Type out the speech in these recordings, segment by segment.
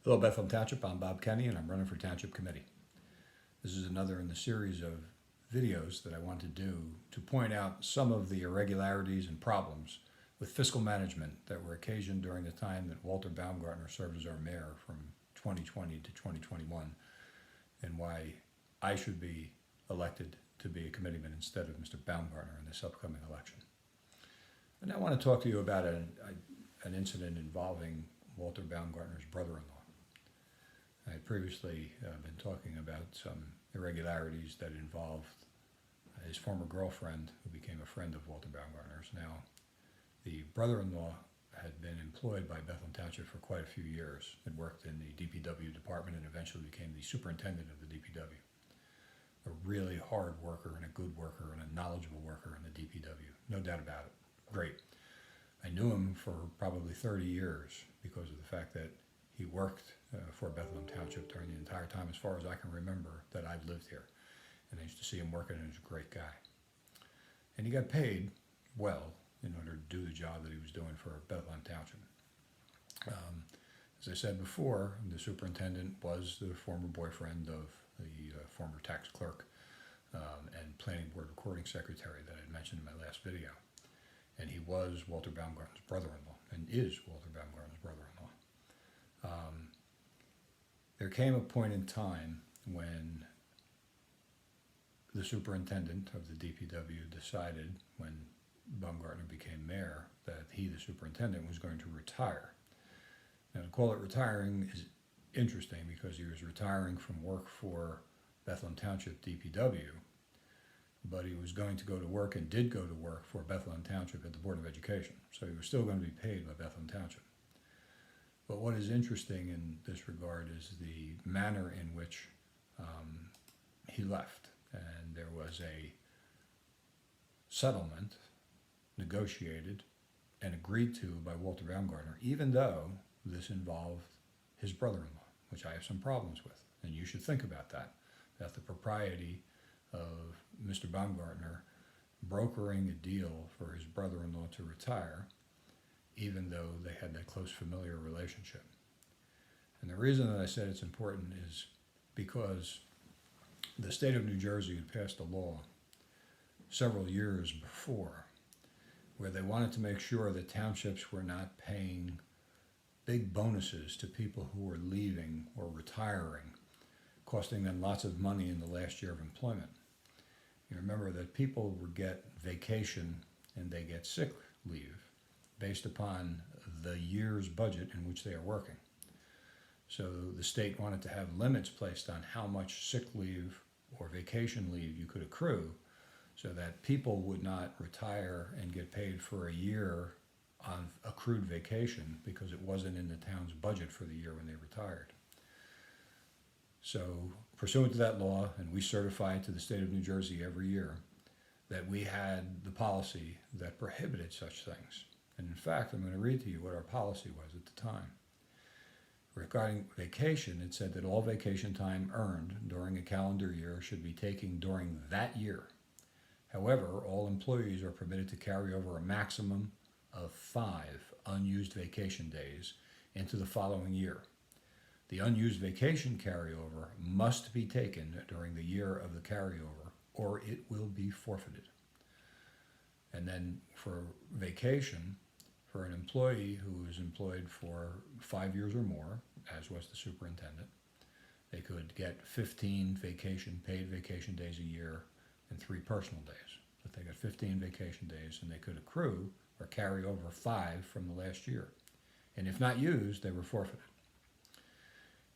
Hello, Bethlehem Township. I'm Bob Kenny, and I'm running for Township Committee. This is another in the series of videos that I want to do to point out some of the irregularities and problems with fiscal management that were occasioned during the time that Walter Baumgartner served as our mayor from 2020 to 2021, and why I should be elected to be a committeeman instead of Mr. Baumgartner in this upcoming election. And I want to talk to you about an incident involving Walter Baumgartner's brother-in-law. I had previously been talking about some irregularities that involved his former girlfriend, who became a friend of Walter Baumgartner's. Now, the brother-in-law had been employed by Bethlehem Township for quite a few years. Had worked in the DPW department and eventually became the superintendent of the DPW. A really hard worker and a good worker and a knowledgeable worker in the DPW, no doubt about it. Great. I knew him for probably 30 years because of the fact that he worked for Bethlehem Township during the entire time, as far as I can remember, that I've lived here. And I used to see him working, and he was a great guy. And he got paid well in order to do the job that he was doing for Bethlehem Township. As I said before, the superintendent was the former boyfriend of the former tax clerk and planning board recording secretary that I mentioned in my last video. And he was Walter Baumgartner's brother-in-law, and is Walter Baumgartner's brother-in-law. There came a point in time when the superintendent of the DPW decided, when Baumgartner became mayor, that he, the superintendent, was going to retire. Now, to call it retiring is interesting because he was retiring from work for Bethlehem Township DPW, but he was going to go to work and did go to work for Bethlehem Township at the Board of Education. So he was still going to be paid by Bethlehem Township. But what is interesting in this regard is the manner in which he left. And there was a settlement negotiated and agreed to by Walter Baumgartner, even though this involved his brother-in-law, which I have some problems with. And you should think about that the propriety of Mr. Baumgartner brokering a deal for his brother-in-law to retire, even though they had that close familiar relationship. And the reason that I said it's important is because the state of New Jersey had passed a law several years before where they wanted to make sure that townships were not paying big bonuses to people who were leaving or retiring, costing them lots of money in the last year of employment. You remember that people would get vacation and they get sick leave based upon the year's budget in which they are working. So the state wanted to have limits placed on how much sick leave or vacation leave you could accrue so that people would not retire and get paid for a year on accrued vacation because it wasn't in the town's budget for the year when they retired. So pursuant to that law, and we certify to the state of New Jersey every year, that we had the policy that prohibited such things. And in fact, I'm going to read to you what our policy was at the time. Regarding vacation, it said that all vacation time earned during a calendar year should be taken during that year. However, all employees are permitted to carry over a maximum of 5 unused vacation days into the following year. The unused vacation carryover must be taken during the year of the carryover, or it will be forfeited. And then for vacation, for an employee who is employed for 5 years or more, as was the superintendent, they could get 15 paid vacation days a year and 3 personal days. But they got 15 vacation days and they could accrue or carry over 5 from the last year. And if not used, they were forfeited.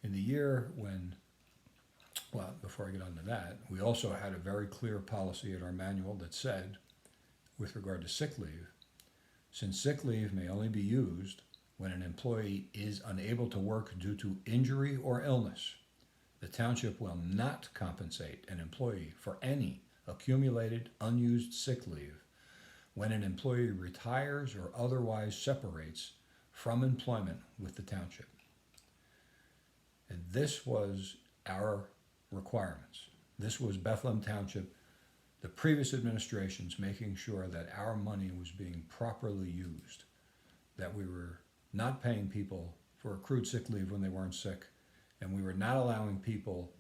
In the year when, well, before I get on to that, we also had a very clear policy in our manual that said, with regard to sick leave, since sick leave may only be used when an employee is unable to work due to injury or illness, the township will not compensate an employee for any accumulated unused sick leave when an employee retires or otherwise separates from employment with the township. And this was our requirements. This was Bethlehem Township, the previous administrations, making sure that our money was being properly used, that we were not paying people for accrued sick leave when they weren't sick, and we were not allowing people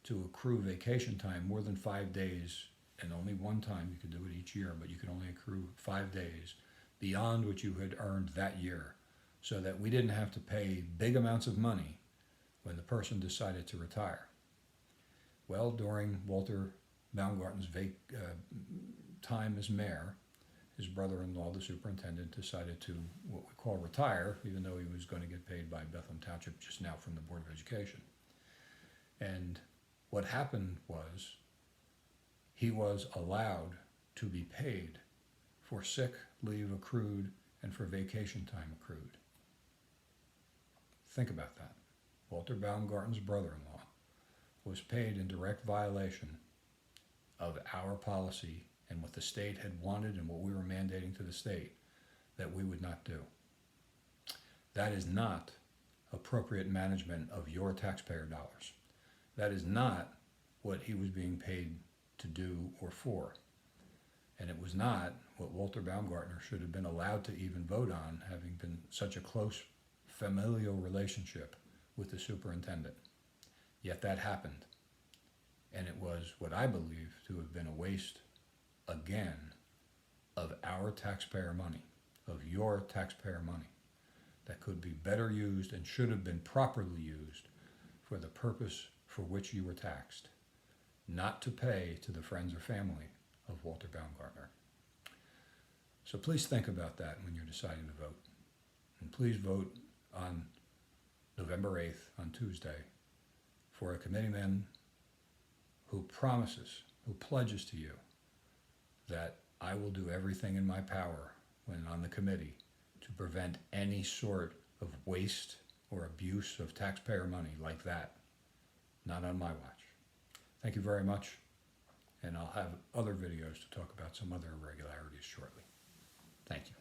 to accrue vacation time more than 5 days, and only one time you could do it each year, but you could only accrue 5 days beyond what you had earned that year, so that we didn't have to pay big amounts of money when the person decided to retire. Well, during Walter Baumgarten's time as mayor, his brother-in-law, the superintendent, decided to what we call retire, even though he was going to get paid by Bethlehem Township just now from the Board of Education. And what happened was he was allowed to be paid for sick leave accrued and for vacation time accrued. Think about that. Walter Baumgarten's brother-in-law was paid in direct violation of our policy and what the state had wanted and what we were mandating to the state that we would not do. That is not appropriate management of your taxpayer dollars. That is not what he was being paid to do or for. And it was not what Walter Baumgartner should have been allowed to even vote on, having been such a close familial relationship with the superintendent. Yet that happened. And it was what I believe to have been a waste, again, of our taxpayer money, of your taxpayer money, that could be better used and should have been properly used for the purpose for which you were taxed, not to pay to the friends or family of Walter Baumgartner. So please think about that when you're deciding to vote. And please vote on November 8th, on Tuesday, for a committeeman who promises, who pledges to you that I will do everything in my power when on the committee to prevent any sort of waste or abuse of taxpayer money like that. Not on my watch. Thank you very much, and I'll have other videos to talk about some other irregularities shortly. Thank you.